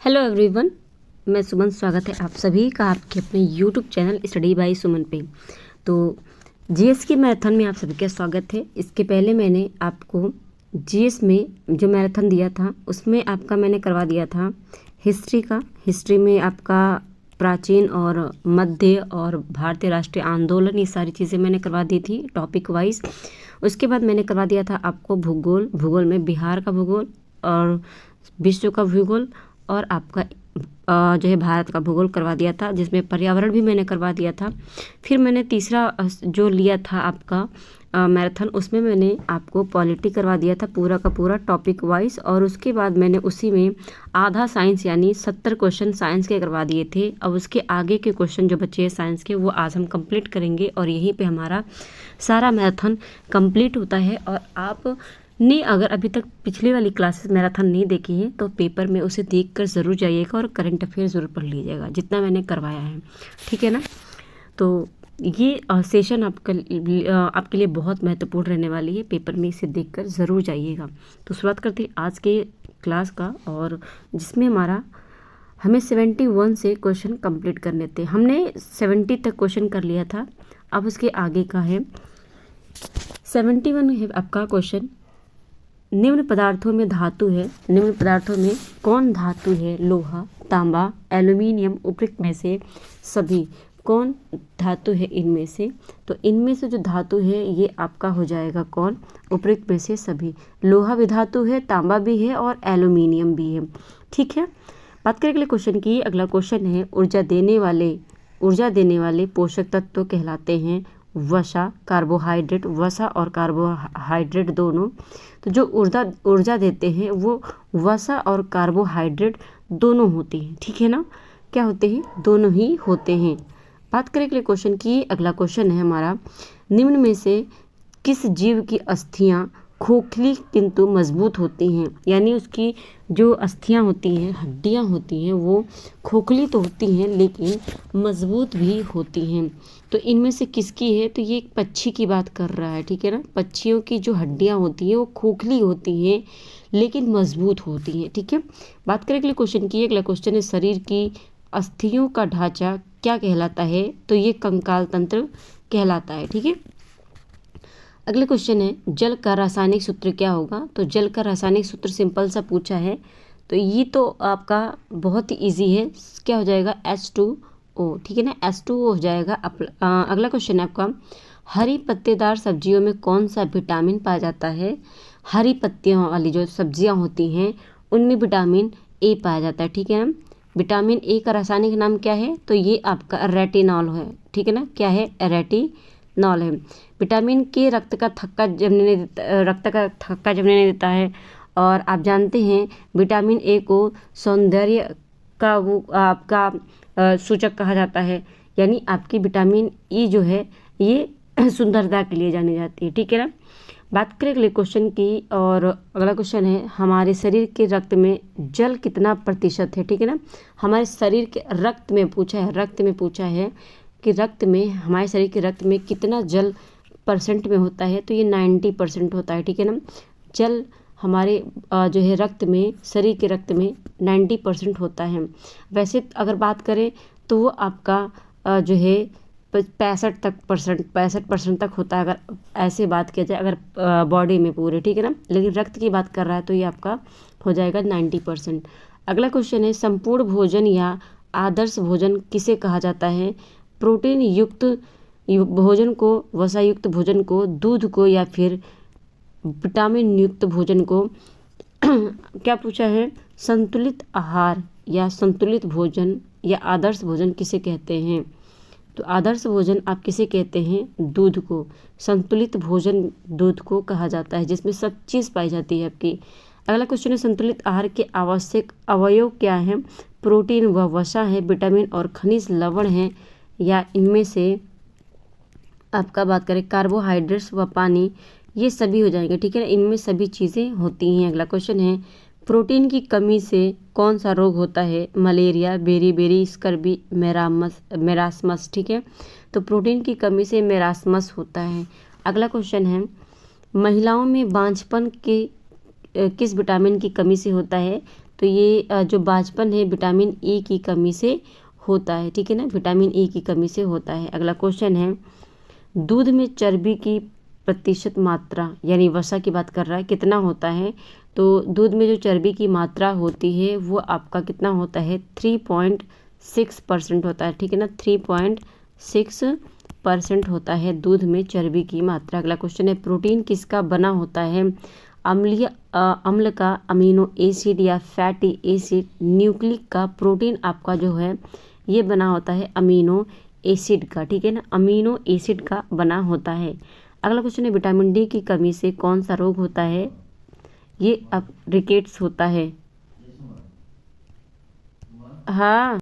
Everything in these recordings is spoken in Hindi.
हेलो एवरीवन, मैं सुमन। स्वागत है आप सभी का आपके अपने यूट्यूब चैनल स्टडी बाय सुमन पे। तो जीएस की मैराथन में आप सभी का स्वागत है। इसके पहले मैंने आपको जीएस में जो मैराथन दिया था उसमें आपका मैंने करवा दिया था हिस्ट्री का। हिस्ट्री में आपका प्राचीन और मध्य और भारतीय राष्ट्रीय आंदोलन, ये सारी चीज़ें मैंने करवा दी थी टॉपिक वाइज। उसके बाद मैंने करवा दिया था आपको भूगोल। भूगोल में बिहार का भूगोल और विश्व का भूगोल और आपका जो है भारत का भूगोल करवा दिया था, जिसमें पर्यावरण भी मैंने करवा दिया था। फिर मैंने तीसरा जो लिया था आपका मैराथन, उसमें मैंने आपको पॉलिटी करवा दिया था पूरा का पूरा टॉपिक वाइज। और उसके बाद मैंने उसी में आधा साइंस यानी 70 क्वेश्चन साइंस के करवा दिए थे। अब उसके आगे के क्वेश्चन जो बचे हैं साइंस के, वो आज हम कंप्लीट करेंगे और यहीं पे हमारा सारा मैराथन कंप्लीट होता है। और आप ने अगर अभी तक पिछली वाली क्लासेस मैराथन नहीं देखी है तो पेपर में उसे देखकर ज़रूर जाइएगा और करंट अफेयर ज़रूर पढ़ लीजिएगा जितना मैंने करवाया है, ठीक है ना। तो ये सेशन आपके लिए बहुत महत्वपूर्ण रहने वाली है, पेपर में इसे देखकर ज़रूर जाइएगा। तो शुरुआत करते हैं आज के क्लास का, और जिसमें हमें 71 से क्वेश्चन कंप्लीट करने थे। हमने 70 तक क्वेश्चन कर लिया था, अब उसके आगे का है 71 है आपका क्वेश्चन। निम्न पदार्थों में धातु है, निम्न पदार्थों में कौन धातु है? लोहा, तांबा, एल्यूमिनियम, उपरोक्त में से सभी कौन धातु है इनमें से? तो इनमें से जो धातु है ये आपका हो जाएगा कौन? उपरोक्त में से सभी। लोहा भी धातु है, तांबा भी है और एल्यूमिनियम भी है, ठीक है। बात करें अगले क्वेश्चन की। अगला क्वेश्चन है ऊर्जा देने वाले पोषक तत्व कहलाते हैं वसा, कार्बोहाइड्रेट। वसा और कार्बोहाइड्रेट दोनों, तो जो ऊर्जा देते हैं वो वसा और कार्बोहाइड्रेट दोनों होते हैं, ठीक है ना। क्या होते हैं? दोनों ही होते हैं। बात करें अगले क्वेश्चन की। अगला क्वेश्चन है हमारा, निम्न में से किस जीव की अस्थियां खोखली किंतु मजबूत होती हैं? यानी उसकी जो अस्थियां होती हैं, हड्डियां होती हैं, वो खोखली तो होती हैं लेकिन मजबूत भी होती हैं। तो इनमें से किसकी है? तो ये एक पक्षी की बात कर रहा है, ठीक है ना। पक्षियों की जो हड्डियां होती हैं वो खोखली होती हैं लेकिन मजबूत होती हैं, ठीक है। बात करें अगले क्वेश्चन की। अगला क्वेश्चन है शरीर की अस्थियों का ढांचा क्या कहलाता है? तो ये कंकाल तंत्र कहलाता है, ठीक है। अगले क्वेश्चन है जल का रासायनिक सूत्र क्या होगा? तो जल का रासायनिक सूत्र सिंपल सा पूछा है, तो ये तो आपका बहुत ही ईजी है। क्या हो जाएगा? H2O, ठीक है ना। H2O हो जाएगा। अगला क्वेश्चन है आपका, हरी पत्तेदार सब्जियों में कौन सा विटामिन पाया जाता है? हरी पत्तियों वाली जो सब्जियां होती हैं उनमें विटामिन ए पाया जाता है, ठीक है ना। विटामिन ए का रासायनिक नाम क्या है? तो ये आपका रेटिनॉल है, ठीक है ना। क्या है? रेटिनॉल है। विटामिन के रक्त का थक्का जमने नहीं देता है। और आप जानते हैं विटामिन ए को सौंदर्य का वो आपका सूचक कहा जाता है। यानी आपकी विटामिन ई जो है ये सुंदरता के लिए जानी जाती है, ठीक है ना। बात करें अगले क्वेश्चन की, और अगला क्वेश्चन है हमारे शरीर के रक्त में जल कितना प्रतिशत है? ठीक है ना। हमारे शरीर के रक्त में पूछा है कि हमारे शरीर के रक्त में कितना जल परसेंट में होता है? तो ये 90% होता है, ठीक है ना। जल हमारे जो है रक्त में, शरीर के रक्त में 90% होता है। वैसे अगर बात करें तो वो आपका जो है 65% तक होता है, अगर ऐसे बात किया जाए, अगर बॉडी में पूरे, ठीक है ना। लेकिन रक्त की बात कर रहा है तो ये आपका हो जाएगा 90%। अगला क्वेश्चन है संपूर्ण भोजन या आदर्श भोजन किसे कहा जाता है? प्रोटीन युक्त भोजन को, वसा युक्त भोजन को, दूध को, या फिर विटामिन युक्त भोजन को। क्या पूछा है? संतुलित आहार या संतुलित भोजन या आदर्श भोजन किसे कहते हैं? तो आदर्श भोजन आप किसे कहते हैं? दूध को। संतुलित भोजन दूध को कहा जाता है जिसमें सब चीज़ पाई जाती है आपकी। अगला क्वेश्चन है संतुलित आहार के आवश्यक अवयव क्या हैं? प्रोटीन व वसा है, विटामिन और खनिज लवण है, या इनमें से आपका बात करें कार्बोहाइड्रेट्स व पानी, ये सभी हो जाएंगे, ठीक है ना। इनमें सभी चीज़ें होती हैं। अगला क्वेश्चन है प्रोटीन की कमी से कौन सा रोग होता है? मलेरिया, बेरी, स्कर्बी, मेरास्मस, ठीक है। तो प्रोटीन की कमी से मेरास्मस होता है। अगला क्वेश्चन है महिलाओं में बांझपन के किस विटामिन की कमी से होता है? तो ये जो बांझपन है विटामिन ए की कमी से होता है, ठीक है ना, विटामिन ए की कमी से होता है। अगला क्वेश्चन है, दूध में चर्बी की प्रतिशत मात्रा, यानी वसा की बात कर रहा है, कितना होता है। तो दूध में जो चर्बी की मात्रा होती है वो आपका कितना होता है, 3.6% होता है, ठीक है ना, 3.6% होता है दूध में चर्बी की मात्रा। अगला क्वेश्चन है, प्रोटीन किसका बना होता है, अम्लीय अम्ल का, अमीनो एसिड या फैटी एसिड। न्यूक्लिक का प्रोटीन आपका जो है ये बना होता है अमीनो एसिड का, ठीक है ना, अमीनो एसिड का बना होता है। अगला क्वेश्चन है, विटामिन डी की कमी से कौन सा रोग होता है, ये अब रिकेट्स होता है। हाँ,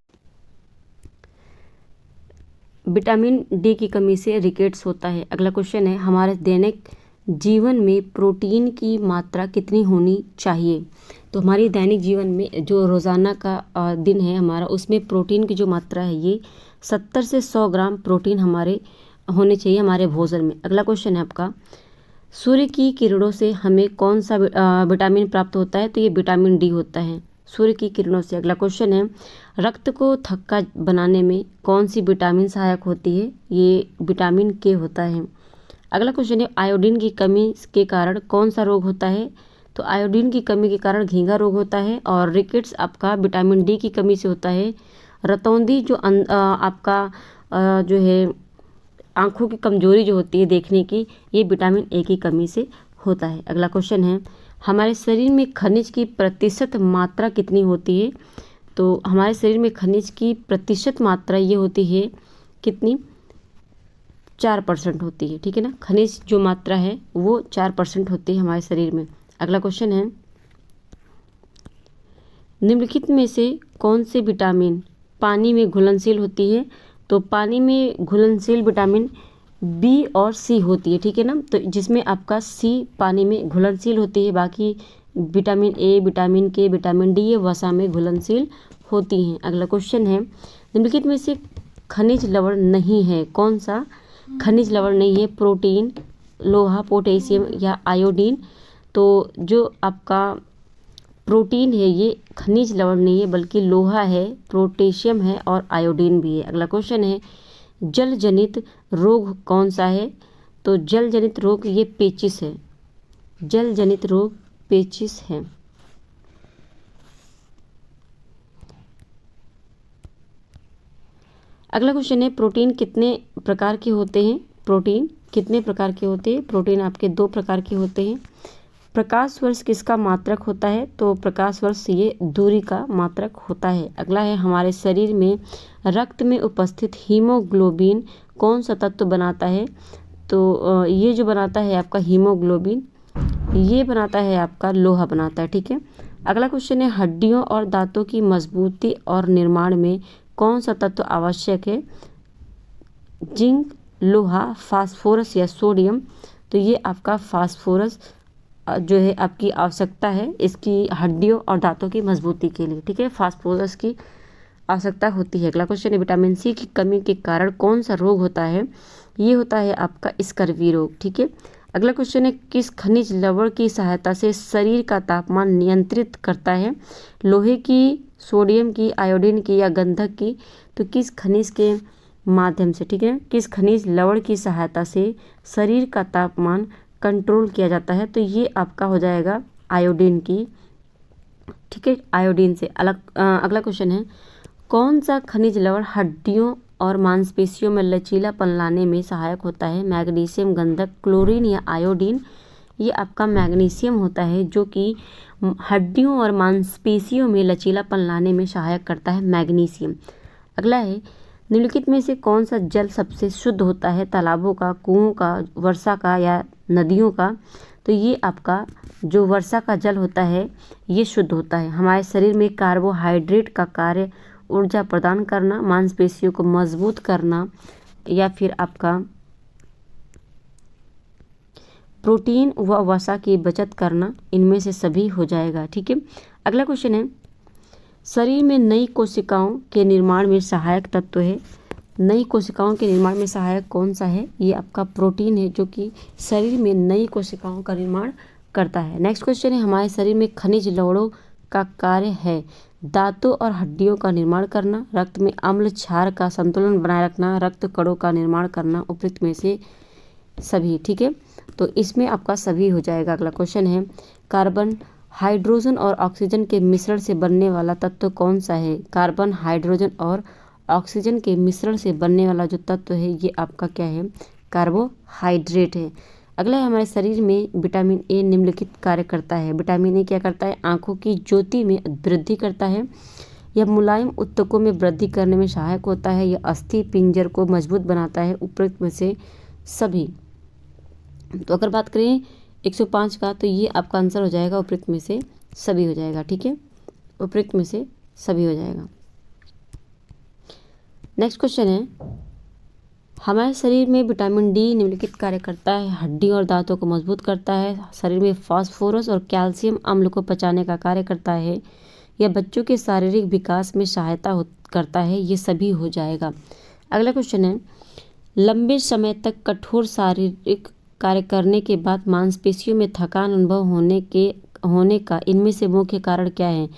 विटामिन डी की कमी से रिकेट्स होता है। अगला क्वेश्चन है, हमारे दैनिक जीवन में प्रोटीन की मात्रा कितनी होनी चाहिए। तो हमारी दैनिक जीवन में जो रोज़ाना का दिन है हमारा, उसमें प्रोटीन की जो मात्रा है ये 70 से 100 ग्राम प्रोटीन हमारे होने चाहिए हमारे भोजन में। अगला क्वेश्चन है आपका, सूर्य की किरणों से हमें कौन सा विटामिन प्राप्त होता है। तो ये विटामिन डी होता है सूर्य की किरणों से। अगला क्वेश्चन है, रक्त को थक्का बनाने में कौन सी विटामिन सहायक होती है। ये विटामिन के होता है। अगला क्वेश्चन है, आयोडीन की कमी के कारण कौन सा रोग होता है। तो आयोडीन की कमी के कारण घींगा रोग होता है। और रिकेट्स आपका विटामिन डी की कमी से होता है। रतौंधी जो आपका जो है आँखों की कमजोरी जो होती है देखने की, ये विटामिन ए की कमी से होता है। अगला क्वेश्चन है, हमारे शरीर में खनिज की प्रतिशत मात्रा कितनी होती है। तो हमारे शरीर में खनिज की प्रतिशत मात्रा ये होती है कितनी, 4% होती है, ठीक है ना, खनिज जो मात्रा है वो 4% होती है हमारे शरीर में। अगला क्वेश्चन है, निम्नलिखित में से कौन से विटामिन पानी में घुलनशील होती है। तो पानी में घुलनशील विटामिन बी और सी होती है, ठीक है ना, तो जिसमें आपका सी पानी में घुलनशील होती है, बाकी विटामिन ए, विटामिन के, विटामिन डी ये वसा में घुलनशील होती हैं। अगला क्वेश्चन है, निम्नलिखित में से खनिज लवण नहीं है, कौन सा खनिज लवण नहीं है। प्रोटीन, लोहा, पोटेशियम या आयोडीन। तो जो आपका प्रोटीन है ये खनिज लवण नहीं है, बल्कि लोहा है, पोटेशियम है और आयोडीन भी है। अगला क्वेश्चन है, जल जनित रोग कौन सा है। तो जल जनित रोग ये पेचिस है, जल जनित रोग पेचिस है। अगला क्वेश्चन है, प्रोटीन कितने प्रकार के होते हैं। प्रोटीन कितने प्रकार के होते हैं। प्रोटीन आपके 2 प्रकार के होते हैं। प्रकाश वर्ष किसका मात्रक होता है। तो प्रकाश वर्ष ये दूरी का मात्रक होता है। अगला है, हमारे शरीर में रक्त में उपस्थित हीमोग्लोबिन कौन सा तत्व बनाता है। तो ये जो बनाता है आपका हीमोग्लोबिन, ये बनाता है आपका लोहा बनाता है, ठीक है। अगला क्वेश्चन है, हड्डियों और दांतों की मजबूती और निर्माण में कौन सा तत्व आवश्यक है। जिंक, लोहा, फास्फोरस या सोडियम। तो ये आपका फास्फोरस जो है आपकी आवश्यकता है इसकी हड्डियों और दांतों की मजबूती के लिए, ठीक है, फास्फोरस की आवश्यकता होती है। अगला क्वेश्चन है, विटामिन सी की कमी के कारण कौन सा रोग होता है। ये होता है आपका स्कर्वी रोग, ठीक है। अगला क्वेश्चन है, किस खनिज लवण की सहायता से शरीर का तापमान नियंत्रित करता है। लोहे की, सोडियम की, आयोडीन की या गंधक की। तो किस खनिज के माध्यम से, ठीक है, किस खनिज लवण की सहायता से शरीर का तापमान कंट्रोल किया जाता है। तो ये आपका हो जाएगा आयोडीन की, ठीक है, आयोडीन से। अगला क्वेश्चन है, कौन सा खनिज लवण हड्डियों और मांसपेशियों में लचीलापन लाने में सहायक होता है। मैग्नीशियम, गंधक, क्लोरीन या आयोडीन। ये आपका मैग्नीशियम होता है जो कि हड्डियों और मांसपेशियों में लचीलापन लाने में सहायक करता है, मैग्नीशियम। अगला है, निम्नलिखित में से कौन सा जल सबसे शुद्ध होता है। तालाबों का, कुओं का, वर्षा का या नदियों का। तो ये आपका जो वर्षा का जल होता है ये शुद्ध होता है। हमारे शरीर में कार्बोहाइड्रेट का कार्य ऊर्जा प्रदान करना, मांसपेशियों को मजबूत करना या फिर आपका प्रोटीन व वसा की बचत करना, इनमें से सभी हो जाएगा, ठीक है। अगला क्वेश्चन है, शरीर में नई कोशिकाओं के निर्माण में सहायक तत्व है। नई कोशिकाओं के निर्माण में सहायक कौन सा है। ये आपका प्रोटीन है जो कि शरीर में नई कोशिकाओं का निर्माण करता है। नेक्स्ट क्वेश्चन है, हमारे शरीर में खनिज लवणों का कार्य है दांतों और हड्डियों का निर्माण करना, रक्त में अम्ल क्षार का संतुलन बनाए रखना, रक्त कणों का निर्माण करना, उपयुक्त में से सभी। ठीक है, तो इसमें आपका सभी हो जाएगा। अगला क्वेश्चन है, कार्बन हाइड्रोजन और ऑक्सीजन के मिश्रण से बनने वाला तत्व कौन सा है? कार्बन हाइड्रोजन और ऑक्सीजन के मिश्रण से बनने वाला जो तत्व है ये आपका क्या है? कार्बोहाइड्रेट है। अगला है, हमारे शरीर में विटामिन ए निम्नलिखित कार्य करता है। विटामिन ए क्या करता है? आंखों की ज्योति में वृद्धि करता है, यह मुलायम ऊतकों में वृद्धि करने में सहायक होता है, यह अस्थि पिंजर को मजबूत बनाता है, उपयुक्त में से सभी। तो अगर बात करें 105 का, तो ये आपका आंसर हो जाएगा उपयुक्त में से सभी हो जाएगा। ठीक है, उपयुक्त में से सभी हो जाएगा। नेक्स्ट क्वेश्चन है, हमारे शरीर में विटामिन डी निम्नलिखित कार्य करता है। हड्डी और दांतों को मजबूत करता है, शरीर में फास्फोरस और कैल्शियम अम्ल को पचाने का कार्य करता है, यह बच्चों के शारीरिक विकास में सहायता करता है। ये सभी हो जाएगा। अगला क्वेश्चन है, लंबे समय तक कठोर शारीरिक कार्य करने के बाद मांसपेशियों में थकान अनुभव होने का इनमें से मुख्य कारण क्या है?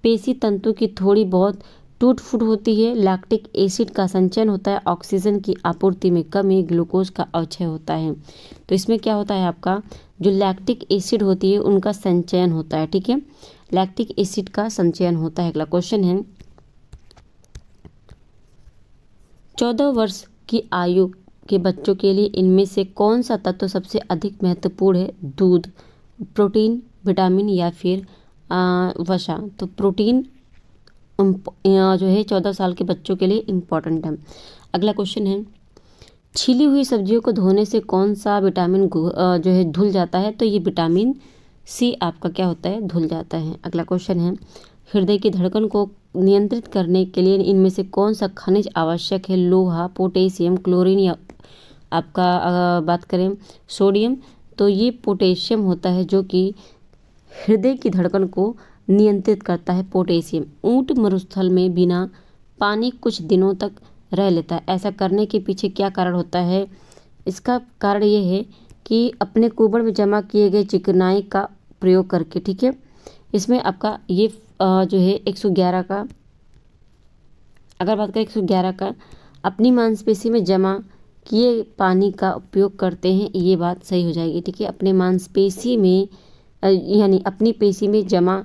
पेशी तंतु की थोड़ी बहुत टूट फूट होती है, लैक्टिक एसिड का संचयन होता है, ऑक्सीजन की आपूर्ति में कमी, ग्लूकोज का अवक्षय होता है। तो इसमें क्या होता है आपका, जो लैक्टिक एसिड होती है उनका संचयन होता है। ठीक है, लैक्टिक एसिड का संचयन होता है। अगला क्वेश्चन है, 14 वर्ष की आयु के बच्चों के लिए इनमें से कौन सा तत्व सबसे अधिक महत्वपूर्ण है? दूध, प्रोटीन, विटामिन या फिर वसा? तो प्रोटीन जो है 14 साल के बच्चों के लिए इम्पॉर्टेंट है। अगला क्वेश्चन है, छीली हुई सब्जियों को धोने से कौन सा विटामिन जो है धुल जाता है? तो ये विटामिन सी आपका क्या होता है? धुल जाता है। अगला क्वेश्चन है, हृदय की धड़कन को नियंत्रित करने के लिए इनमें से कौन सा खनिज आवश्यक है? लोहा, पोटेशियम, क्लोरीन या आपका बात करें सोडियम, तो ये पोटेशियम होता है जो कि हृदय की धड़कन को नियंत्रित करता है, पोटेशियम। ऊंट मरुस्थल में बिना पानी कुछ दिनों तक रह लेता है, ऐसा करने के पीछे क्या कारण होता है? इसका कारण ये है कि अपने कुबड़ में जमा किए गए चिकनाई का प्रयोग करके। ठीक है, इसमें आपका ये जो है 111 का, अगर बात करें 111 का, अपनी मांसपेशी में जमा किए पानी का उपयोग करते हैं, ये बात सही हो जाएगी। ठीक है, अपने मांसपेशी में यानी अपनी पेशी में जमा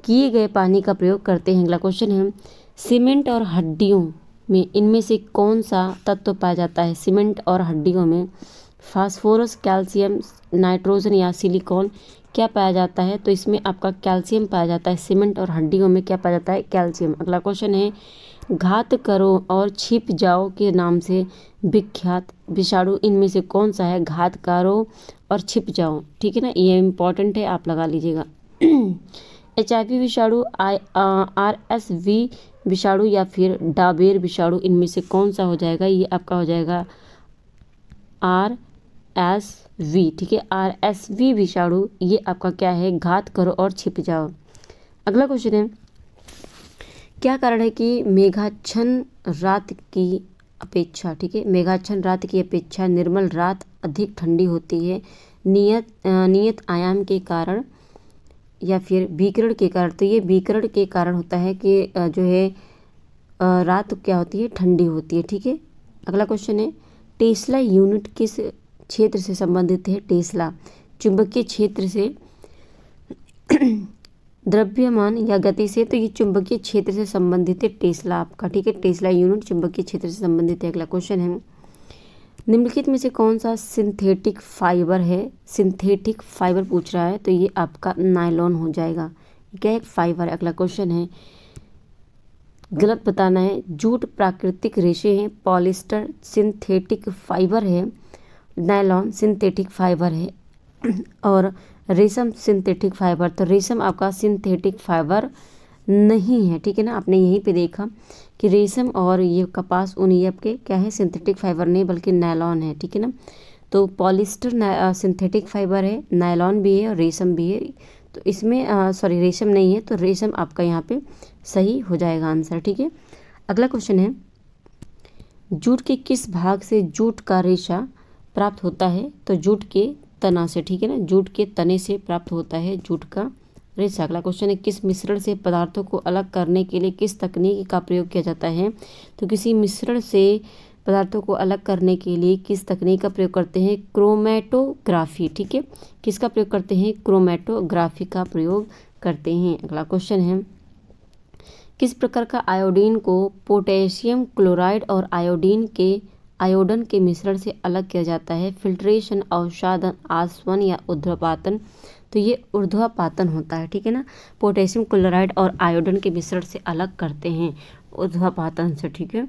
किए गए पानी का प्रयोग करते हैं। अगला क्वेश्चन है, सीमेंट और हड्डियों में इनमें से कौन सा तत्व पाया जाता है? सीमेंट और हड्डियों में फास्फोरस, कैल्शियम, नाइट्रोजन या सिलिकॉन क्या पाया जाता है? तो इसमें आपका कैल्शियम पाया जाता है। सीमेंट और हड्डियों में क्या पाया जाता है? कैल्शियम। अगला क्वेश्चन है, घात करो और छिप जाओ के नाम से विख्यात विषाणु इनमें से कौन सा है? घात करो और छिप जाओ। ठीक है ना, ये इम्पॉर्टेंट है, आप लगा लीजिएगा। HIV विषाणु, RSV विषाणु या फिर डाबेर विषाणु, इनमें से कौन सा हो जाएगा? ये आपका हो जाएगा RSV। ठीक है, RSV विषाणु ये आपका क्या है? घात करो और छिप जाओ। अगला क्वेश्चन है, क्या कारण है कि मेघाच्छन्न रात की अपेक्षा, ठीक है, मेघाच्छन्न रात की अपेक्षा निर्मल रात अधिक ठंडी होती है? नियत आयाम के कारण या फिर विकिरण के कारण? तो ये विकिरण के कारण होता है कि जो है रात क्या होती है? ठंडी होती है। ठीक है, अगला क्वेश्चन है, टेस्ला यूनिट किस क्षेत्र से संबंधित है? टेस्ला चुंबकीय क्षेत्र से, द्रव्यमान या गति से? तो ये चुंबकीय क्षेत्र से संबंधित है टेस्ला आपका। ठीक है, टेस्ला यूनिट चुंबकीय क्षेत्र से संबंधित है। अगला क्वेश्चन है, निम्नलिखित में से कौन सा सिंथेटिक फाइबर है? सिंथेटिक फाइबर पूछ रहा है, तो ये आपका नायलॉन हो जाएगा। क्या एक फाइबर है? अगला क्वेश्चन है, गलत बताना है। जूट प्राकृतिक रेशे हैं, पॉलिस्टर सिंथेटिक फाइबर है, नायलॉन सिंथेटिक फाइबर है और रेशम सिंथेटिक फाइबर। तो रेशम आपका सिंथेटिक फाइबर नहीं है। ठीक है ना, आपने यहीं पे देखा कि रेशम और ये कपास ऊन ये आपके क्या है? सिंथेटिक फाइबर नहीं बल्कि नायलॉन है। ठीक है ना, तो पॉलिस्टर सिंथेटिक फाइबर है, नायलॉन भी है और रेशम भी है। तो इसमें सॉरी रेशम नहीं है, तो रेशम आपका यहाँ पे सही हो जाएगा आंसर। ठीक है, अगला क्वेश्चन है, जूट के किस भाग से जूट का रेशा प्राप्त होता है? तो जूट के तना से। ठीक है ना, जूट के तने से प्राप्त होता है जूट का रेशा। अगला क्वेश्चन है किस मिश्रण से पदार्थों को अलग करने के लिए किस तकनीक का प्रयोग किया जाता है? तो किसी मिश्रण से पदार्थों को अलग करने के लिए किस तकनीक का प्रयोग करते हैं? क्रोमेटोग्राफी। ठीक है, किसका प्रयोग करते हैं? क्रोमेटोग्राफी का प्रयोग करते हैं। अगला क्वेश्चन है किस प्रकार का आयोडीन को पोटेशियम क्लोराइड और आयोडन के मिश्रण से अलग किया जाता है? फिल्ट्रेशन, अवसादन, आसवन या ऊर्ध्वपातन? तो ये ऊर्ध्वपातन होता है। ठीक है ना, पोटेशियम क्लोराइड और आयोडन के मिश्रण से अलग करते हैं ऊर्ध्वपातन से। ठीक है,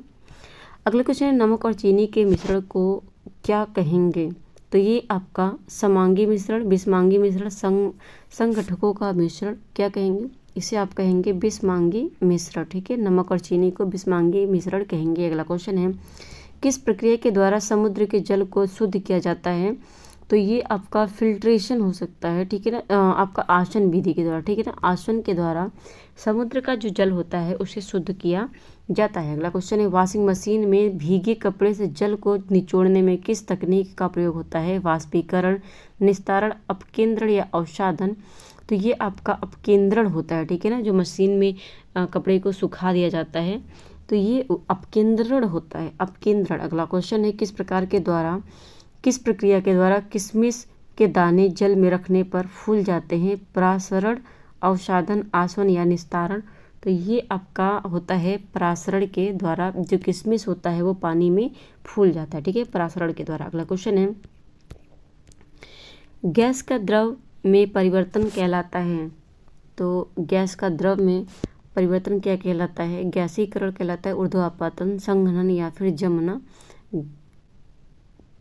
अगला क्वेश्चन है नमक और चीनी के मिश्रण को क्या कहेंगे? तो ये आपका समांगी मिश्रण, विषमांगी मिश्रण, संघटकों का मिश्रण क्या कहेंगे? इसे आप कहेंगे विषमांगी मिश्रण। ठीक है, नमक और चीनी को विषमांगी मिश्रण कहेंगे। अगला क्वेश्चन है किस प्रक्रिया के द्वारा समुद्र के जल को शुद्ध किया जाता है? तो ये आपका फिल्ट्रेशन हो सकता है। ठीक है ना, आपका आसवन विधि के द्वारा। ठीक है ना, आसवन के द्वारा समुद्र का जो जल होता है उसे शुद्ध किया जाता है। अगला क्वेश्चन है वॉशिंग मशीन में भीगे कपड़े से जल को निचोड़ने में किस तकनीक का प्रयोग होता है? वाष्पीकरण, निस्तारण, अपकेंद्रण या अवसादन? तो ये आपका अपकेंद्रण होता है। ठीक है ना, जो मशीन में कपड़े को सुखा दिया जाता है तो ये अपकेंद्रण होता है, अपकेंद्रण। अगला क्वेश्चन है किस प्रक्रिया के द्वारा किशमिश के दाने जल में रखने पर फूल जाते हैं? प्रासरण, अवसादन, आसवन या निस्तारण? तो ये आपका होता है प्रासरण के द्वारा। जो किशमिश होता है वो पानी में फूल जाता है। ठीक है, प्रासरण के द्वारा। अगला क्वेश्चन है गैस का द्रव में परिवर्तन कहलाता है? तो गैस का द्रव में परिवर्तन क्या कहलाता है? गैसीकरण कहलाता है, ऊर्ध्वपातन, संघनन या फिर जमना?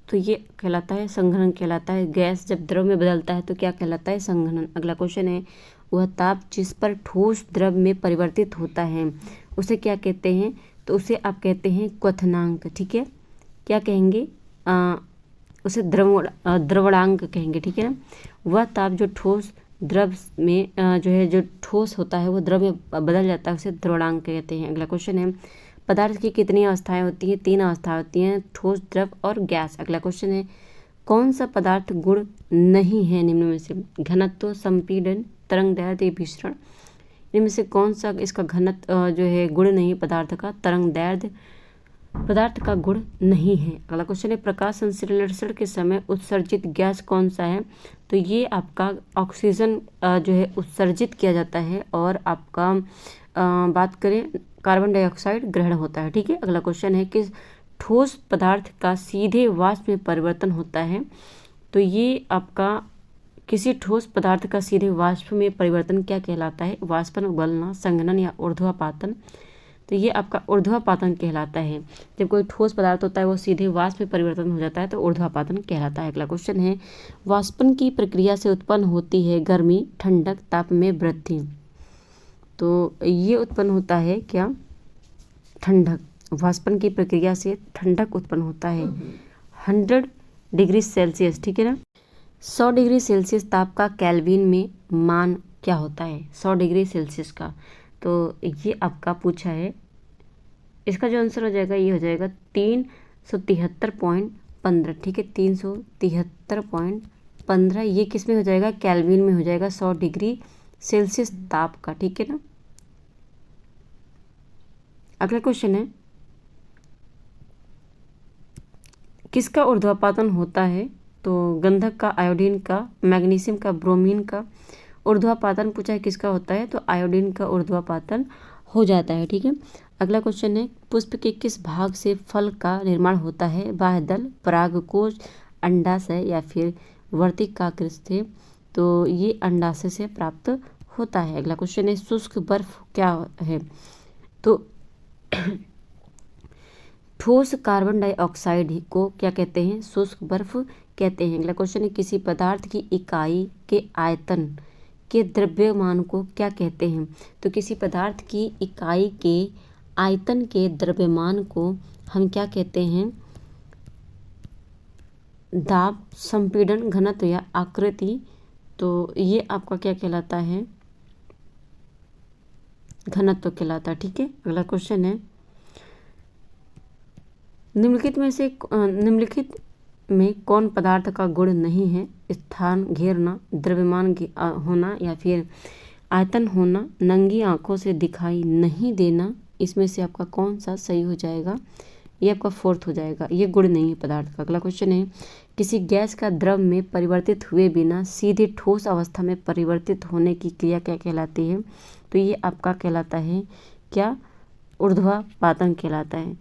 तो ये कहलाता है संघनन कहलाता है। गैस जब द्रव में बदलता है तो क्या कहलाता है? संघनन। अगला क्वेश्चन है वह ताप जिस पर ठोस द्रव में परिवर्तित होता है उसे क्या कहते हैं? तो उसे आप कहते हैं क्वथनांक। ठीक है, क्या कहेंगे? उसे द्रवणांक कहेंगे। ठीक है ना, वह ताप जो ठोस द्रव में जो ठोस होता है वो द्रव में बदल जाता है उसे द्रवणांक कहते हैं। अगला क्वेश्चन है पदार्थ की कितनी अवस्थाएं होती हैं? 3 अवस्थाएं होती हैं, ठोस, द्रव और गैस। अगला क्वेश्चन है कौन सा पदार्थ गुण नहीं है निम्न में से? घनत्व, संपीड़न, तरंगदैर्ध्य, विसरण? इनमें से कौन सा इसका घनत्व जो है गुण नहीं पदार्थ का? तरंगदैर्ध्य पदार्थ का गुण नहीं है। अगला क्वेश्चन है प्रकाश संश्लेषण के समय उत्सर्जित गैस कौन सा है? तो ये आपका ऑक्सीजन जो है उत्सर्जित किया जाता है और आपका बात करें कार्बन डाइऑक्साइड ग्रहण होता है। ठीक है, अगला क्वेश्चन है किस ठोस पदार्थ का सीधे वाष्प में परिवर्तन होता है? तो ये आपका किसी ठोस पदार्थ का सीधे वाष्प में परिवर्तन क्या कहलाता है? वाष्पन, उबलना, संघनन या ऊर्ध्वपातन? तो ये आपका ऊर्ध्वपातन कहलाता है। जब कोई ठोस पदार्थ होता है वो सीधे वाष्प में परिवर्तन हो जाता है तो ऊर्ध्वपातन कहलाता है। अगला क्वेश्चन है वाष्पन की प्रक्रिया से उत्पन्न होती है गर्मी, ठंडक, ताप में वृद्धि? तो ये उत्पन्न होता है क्या? ठंडक। वाष्पन की प्रक्रिया से ठंडक उत्पन्न होता है 100 डिग्री सेल्सियस। ठीक है ना, 100 डिग्री सेल्सियस ताप का केल्विन में मान क्या होता है? 100 डिग्री सेल्सियस का। तो ये आपका पूछा है, इसका जो आंसर हो जाएगा ये हो जाएगा 373.15। ठीक है, 373.15 ये किस में हो जाएगा? केल्विन में हो जाएगा, 100 डिग्री सेल्सियस ताप का। ठीक है ना, अगला क्वेश्चन है किसका ऊर्ध्वपातन होता है? तो गंधक का, आयोडीन का, मैग्नीशियम का, ब्रोमीन का? ऊर्ध्वपातन पूछा है किसका होता है? तो आयोडीन का ऊर्ध्वपातन हो जाता है। ठीक है, अगला क्वेश्चन है पुष्प के किस भाग से फल का निर्माण होता है? बाह्यदल, परागकोश, अंडाशय या फिर वर्तिकाग्र से? तो ये अंडाशय से प्राप्त होता है। अगला क्वेश्चन है शुष्क बर्फ क्या है? तो ठोस कार्बन डाइऑक्साइड को क्या कहते हैं? शुष्क बर्फ कहते हैं। अगला क्वेश्चन है किसी पदार्थ की इकाई के आयतन के द्रव्यमान को क्या कहते हैं? तो किसी पदार्थ की इकाई के आयतन के द्रव्यमान को हम क्या कहते हैं? दाब, संपीड़न, घनत्व या आकृति? तो ये आपका क्या कहलाता है? घनत्व कहलाता है। ठीक है, अगला क्वेश्चन है निम्नलिखित में कौन पदार्थ का गुण नहीं है? स्थान घेरना, द्रव्यमान होना या फिर आयतन होना, नंगी आंखों से दिखाई नहीं देना, इसमें से आपका कौन सा सही हो जाएगा? ये आपका फोर्थ हो जाएगा। ये गुण नहीं है पदार्थ का। अगला क्वेश्चन है, किसी गैस का द्रव में परिवर्तित हुए बिना सीधे ठोस अवस्था में परिवर्तित होने की क्रिया क्या कहलाती है? तो ये आपका कहलाता है क्या? ऊर्ध्वापातन कहलाता है।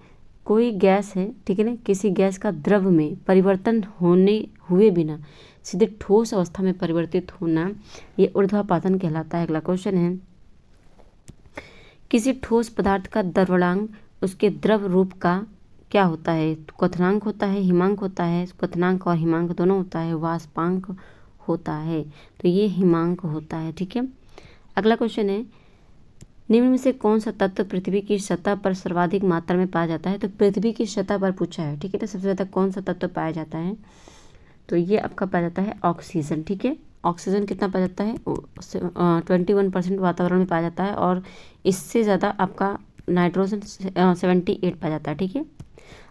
कोई गैस है, ठीक है ना, किसी गैस का द्रव में परिवर्तन होने हुए बिना सीधे ठोस अवस्था में परिवर्तित होना, ये ऊर्ध्वापातन कहलाता है। अगला क्वेश्चन है, किसी ठोस पदार्थ का द्रवणांक उसके द्रव रूप का क्या होता है? तो क्वथनांक होता है, हिमांक होता है, क्वथनांक और हिमांक दोनों होता है, वाष्पांक होता है। तो ये हिमांक होता है, ठीक है। अगला क्वेश्चन है, निम्न में से कौन सा तत्व पृथ्वी की सतह पर सर्वाधिक मात्रा में पाया जाता है? तो पृथ्वी की सतह पर पूछा है, ठीक है। तो सबसे ज़्यादा कौन सा तत्व पाया जाता है? तो ये आपका पाया जाता है ऑक्सीजन, ठीक है। ऑक्सीजन कितना पाया जाता है? 21% वातावरण में पाया जाता है, और इससे ज़्यादा आपका नाइट्रोजन 78 पाया जाता है, ठीक है।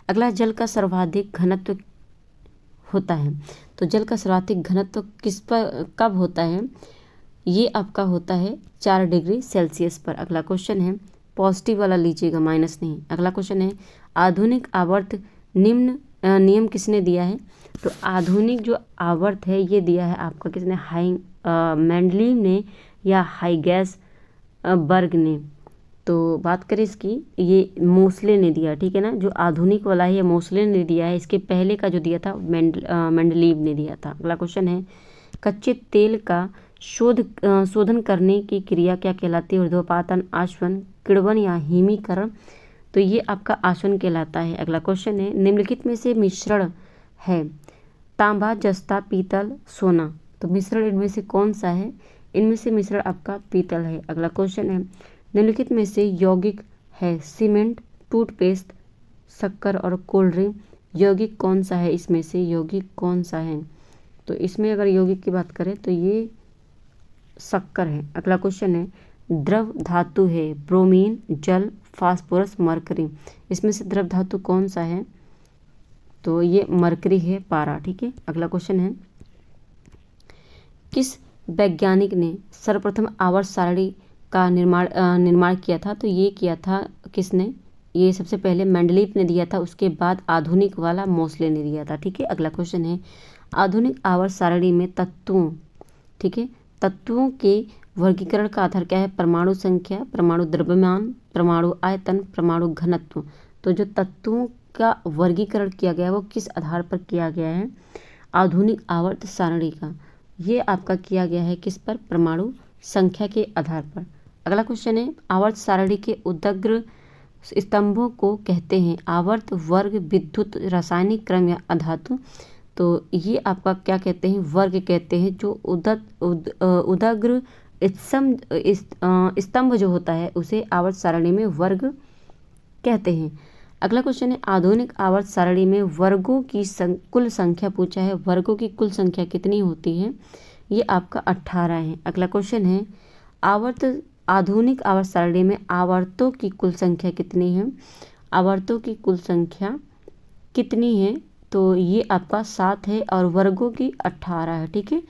अगला, जल का सर्वाधिक घनत्व होता है। तो जल का सर्वाधिक घनत्व किस पर कब होता है? ये आपका होता है 4 डिग्री सेल्सियस पर। अगला क्वेश्चन है, पॉजिटिव वाला लीजिएगा, माइनस नहीं। अगला क्वेश्चन है, आधुनिक आवर्त निम्न नियम किसने दिया है? तो आधुनिक जो आवर्त है ये दिया है आपका किसने? मेंडलीव ने या हाइगेस बर्ग ने। तो बात करें इसकी, ये मोसले ने दिया, ठीक है ना। जो आधुनिक वाला है ये मोसले ने दिया है। इसके पहले का जो दिया था मेंडलीव ने दिया था। अगला क्वेश्चन है, कच्चे तेल का शोधन करने की क्रिया क्या कहलाती है? ऊर्ध्वपातन, आश्वन, किण्वन या हिमीकरण। तो ये आपका आश्वन कहलाता है। अगला क्वेश्चन है, निम्नलिखित में से मिश्रण है तांबा, जस्ता, पीतल, सोना। तो मिश्रण इनमें से कौन सा है? इनमें से मिश्रण आपका पीतल है। अगला क्वेश्चन है, निम्नलिखित में से यौगिक है सीमेंट, टूथपेस्ट, शक्कर और कोल्ड ड्रिंक। यौगिक कौन सा है? इसमें से यौगिक कौन सा है? तो इसमें अगर यौगिक की बात करें तो ये शक्कर है। अगला क्वेश्चन है, द्रव धातु है ब्रोमीन, जल, फास्फोरस, मरकरी। इसमें से द्रव धातु कौन सा है? तो ये मरकरी है, पारा, ठीक है। अगला क्वेश्चन है, किस वैज्ञानिक ने सर्वप्रथम आवर्त सारणी का निर्माण किया था? तो ये किया था किसने? ये सबसे पहले मेंडलीव ने दिया था, उसके बाद आधुनिक वाला मोसले ने दिया था, ठीक है। अगला क्वेश्चन है, आधुनिक आवर्त सारणी में तत्वों, ठीक है, तत्वों के वर्गीकरण का आधार क्या है? परमाणु संख्या, परमाणु द्रव्यमान, परमाणु आयतन, परमाणु घनत्व। तो जो तत्वों का वर्गीकरण किया गया है वो किस आधार पर किया गया है? आधुनिक आवर्त सारणी का ये आपका किया गया है किस पर? परमाणु संख्या के आधार पर। अगला क्वेश्चन है, आवर्त सारणी के उदग्र स्तंभों को कहते हैं आवर्त, वर्ग, विद्युत, रासायनिक क्रम या अधातु। तो ये आपका क्या कहते हैं? वर्ग कहते हैं। जो उदग्र स्तंभ जो होता है उसे आवर्त सारणी में वर्ग कहते हैं। अगला क्वेश्चन है, आधुनिक आवर्त सारणी में वर्गों की कुल संख्या पूछा है। वर्गों की कुल संख्या कितनी होती है? ये आपका 18 है। अगला क्वेश्चन है, आधुनिक आवर्त सारणी में आवर्तों की कुल संख्या कितनी है? आवर्तों की कुल संख्या कितनी है? तो ये आपका 7 है और वर्गों की 18 है, ठीक है।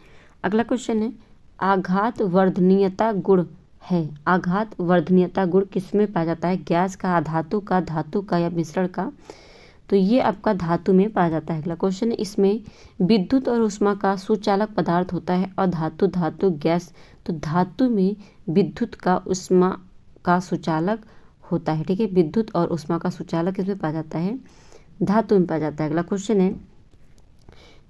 अगला क्वेश्चन है, आघात वर्धनीयता गुण है। आघात वर्धनीयता गुण किसमें पाया जाता है? गैस का, धातु का या मिश्रण का? तो ये आपका धातु में पाया जाता है। अगला क्वेश्चन है, इसमें विद्युत और ऊष्मा का सुचालक पदार्थ होता है और धातु गैस। तो धातु में विद्युत का, ऊष्मा का सुचालक होता है, ठीक है। विद्युत और ऊष्मा का सुचालक इसमें पाया जाता है, धातु में पाया जाता है। अगला क्वेश्चन है,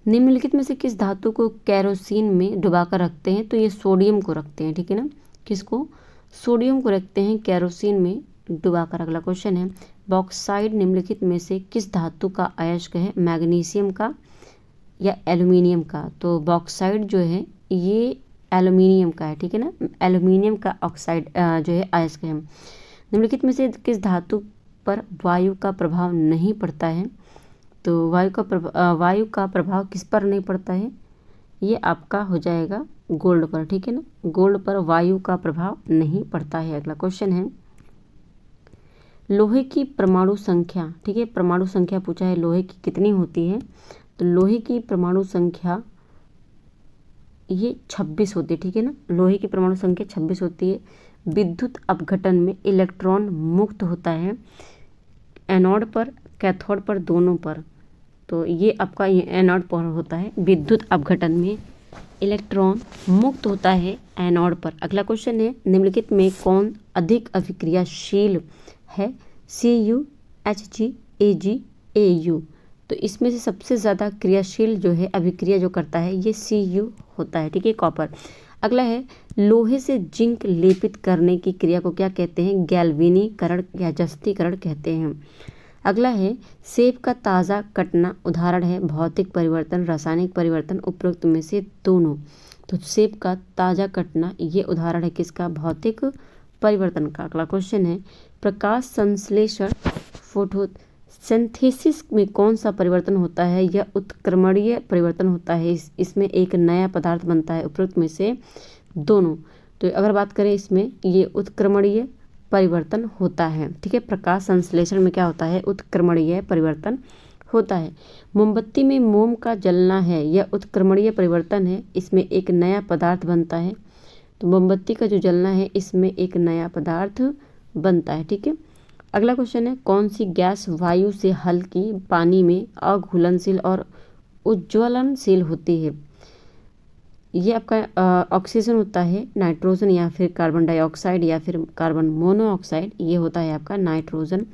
निम्नलिखित में से किस धातु को केरोसिन में डुबाकर रखते हैं? तो ये सोडियम को रखते हैं, ठीक है ना। किसको? सोडियम को रखते हैं केरोसिन में डुबाकर। अगला क्वेश्चन है, बॉक्साइड निम्नलिखित में से किस धातु का अयस्क है? मैग्नीशियम का या एल्यूमिनियम का? तो बॉक्साइड जो है ये एल्यूमिनियम का है, ठीक है ना। एल्यूमिनियम का ऑक्साइड जो है अयस्क है। निम्नलिखित में से किस धातु पर वायु का प्रभाव नहीं पड़ता है? तो वायु का प्रभाव किस पर नहीं पड़ता है? ये आपका हो जाएगा गोल्ड पर, ठीक है ना। गोल्ड पर वायु का प्रभाव नहीं पड़ता है। अगला क्वेश्चन है, लोहे की परमाणु संख्या, ठीक है, परमाणु संख्या पूछा है लोहे की कितनी होती है? तो लोहे की परमाणु संख्या ये 26 होती है, ठीक है ना। लोहे की परमाणु संख्या 26 होती है। विद्युत अपघटन में इलेक्ट्रॉन मुक्त होता है एनोड पर, कैथोड पर, दोनों पर। तो ये आपका ये एनोड पर होता है। विद्युत अपघटन में इलेक्ट्रॉन मुक्त होता है एनोड पर। अगला क्वेश्चन है, निम्नलिखित में कौन अधिक अभिक्रियाशील है? Cu, Hg, Ag, Au। तो इसमें से सबसे ज़्यादा क्रियाशील जो है, अभिक्रिया जो करता है, ये Cu होता है, ठीक है, कॉपर। अगला है, लोहे से जिंक लेपित करने की क्रिया को क्या कहते हैं? गैल्वेनीकरण या जस्तीकरण कहते हैं। अगला है, सेब का ताज़ा कटना उदाहरण है भौतिक परिवर्तन, रासायनिक परिवर्तन, उपरोक्त में से दोनों। तो सेब का ताज़ा कटना ये उदाहरण है किसका? भौतिक परिवर्तन का। अगला क्वेश्चन है, प्रकाश संश्लेषण फोटोसिंथेसिस में कौन सा परिवर्तन होता है? यह उत्क्रमणीय परिवर्तन होता है। इसमें एक नया पदार्थ बनता है, उपरोक्त में से दोनों। तो अगर बात करें इसमें, ये उत्क्रमणीय परिवर्तन होता है, ठीक है। प्रकाश संश्लेषण में क्या होता है? उत्क्रमणीय परिवर्तन होता है। मोमबत्ती में मोम का जलना है, यह उत्क्रमणीय परिवर्तन है। इसमें एक नया पदार्थ बनता है। तो मोमबत्ती का जो जलना है, इसमें एक नया पदार्थ बनता है, ठीक है। अगला क्वेश्चन है, कौन सी गैस वायु से हल्की पानी में अघुलनशील और उज्ज्वलनशील होती है? ये आपका ऑक्सीजन होता है, नाइट्रोजन या फिर कार्बन डाइऑक्साइड या फिर कार्बन मोनोऑक्साइड, ये होता है आपका नाइट्रोजन,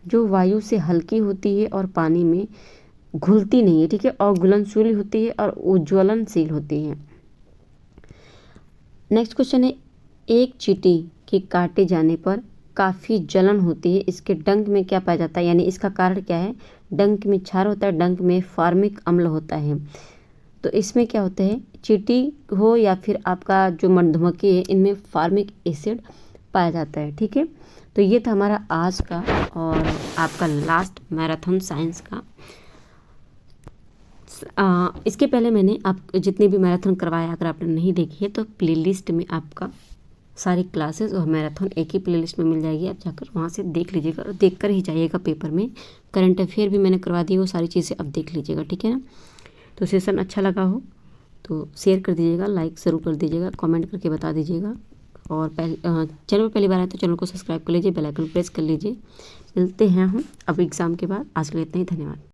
जो वायु से हल्की होती है और पानी में घुलती नहीं है, ठीक है, अघुलनशील होती है और उज्ज्वलनशील होती है। नेक्स्ट क्वेश्चन है, एक चींटी के काटे जाने पर काफ़ी जलन होती है, इसके डंक में क्या पाया जाता है? यानी इसका कारण क्या है? डंक में क्षार होता है, डंक में फॉर्मिक अम्ल होता है। तो इसमें क्या होता है? चींटी हो या फिर आपका जो मधुमक्खी है, इनमें फॉर्मिक एसिड पाया जाता है, ठीक है। तो ये था हमारा आज का और आपका लास्ट मैराथन साइंस का। इसके पहले मैंने आप जितने भी मैराथन करवाया, अगर आपने नहीं देखी है तो प्लेलिस्ट में आपका सारी क्लासेस और मैराथन एक ही प्लेलिस्ट में मिल जाएगी। आप जाकर वहाँ से देख लीजिएगा और देख कर ही जाइएगा पेपर में। करंट अफेयर भी मैंने करवा दी, वो सारी चीज़ें अब देख लीजिएगा, ठीक है ना। तो सेशन अच्छा लगा हो तो शेयर कर दीजिएगा, लाइक ज़रूर कर दीजिएगा, कमेंट करके बता दीजिएगा। और चैनल पर पहली बार आए तो चैनल को सब्सक्राइब कर लीजिए, बेल आइकन प्रेस कर लीजिए। मिलते हैं हम अब एग्ज़ाम के बाद। आज के लिए इतना ही, धन्यवाद।